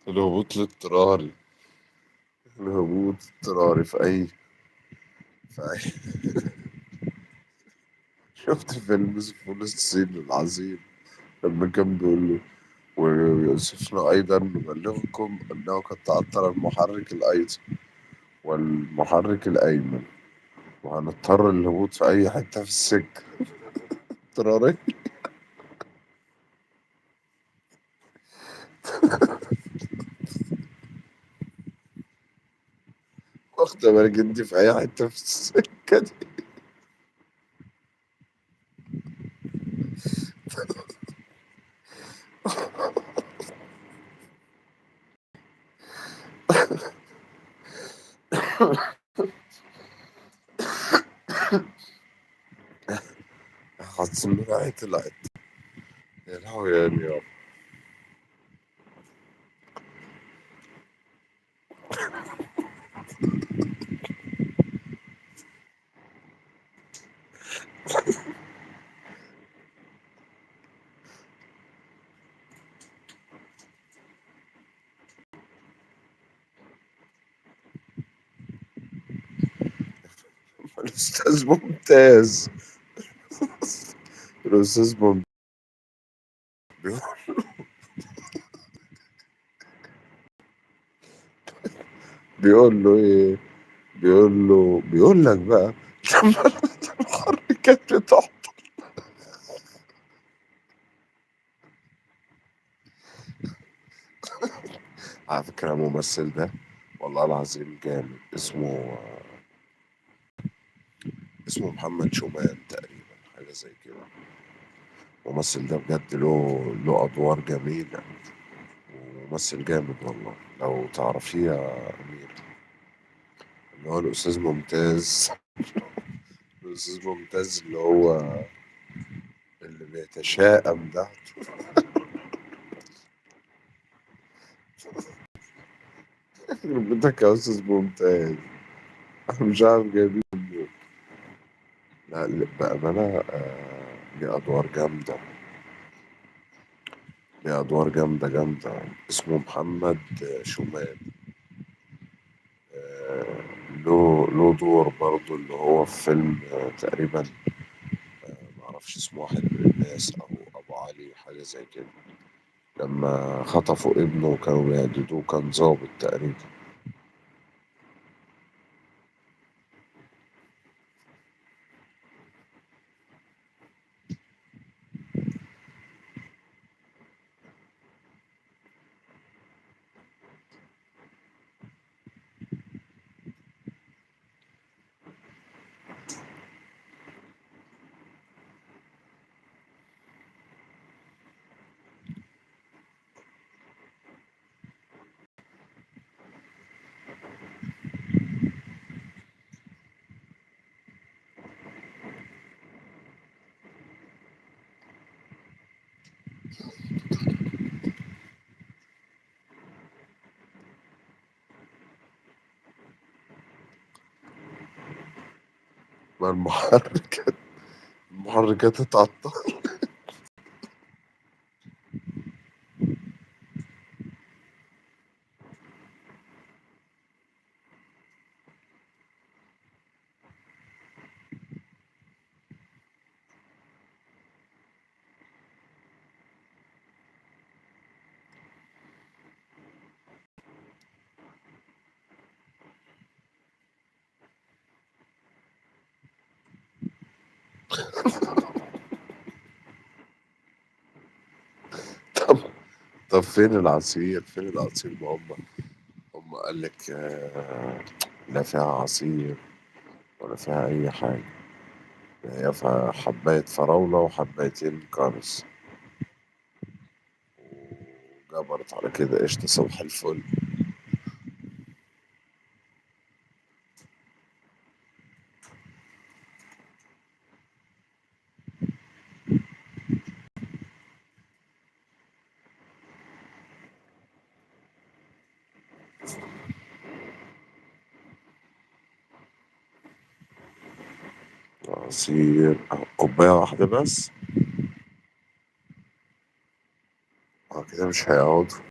الهبوط الاضطراري. الهبوط اضطراري في أي شفت فيلم فول الصين العظيم لما كان بيقول له ويوصفنا أيضا نبلغكم أنه قد تعطل المحرك الأيسر والمحرك الأيمن وهنضطر للهبوط في أي حتة في السكة. اضطراري. واخدة بالك انت في أي حتة في السكة دي. حاسس إن ريحة طلعت. يا لهوي يا نياب. الأستاذ ممتاز. الأستاذ ممتاز بيقول له إيه؟ بيقول لك بقى لما المحركات بتاعته. على فكرة الممثل ده والله العظيم جامد. اسمه محمد شومان تقريبا، حاجة زي كده. الممثل ده بجد له أدوار جميلة، وممثل جامد والله. لو تعرفيه يا أمير، اللي هو الأستاذ ممتاز. الأستاذ ممتاز اللي هو اللي بيتشائم ده. بدك يا أستاذ ممتاز. أنا مش عارف جايبين منين. لا لا، بأمانة ليه أدوار جامدة. ليه أدوار جامدة جامدة. اسمه محمد شومان. آه، له دور برضه اللي هو في فيلم تقريبا، معرفش اسمه، واحد من الناس أو أبو علي حاجة زي كده. لما خطفوا ابنه وكانوا بيهددوه، كان ظابط تقريبا. ما المحركات اتعطل. طب طب فين العصير؟ فين العصير؟ ما هم قال لك لا فيها عصير ولا فيها أي حاجة. هي فيها حباية فراولة وحبايتين كانس، وجبرت على كده قشطة صباح الفل. عصير كوباية واحدة بس. كده مش هيقعد.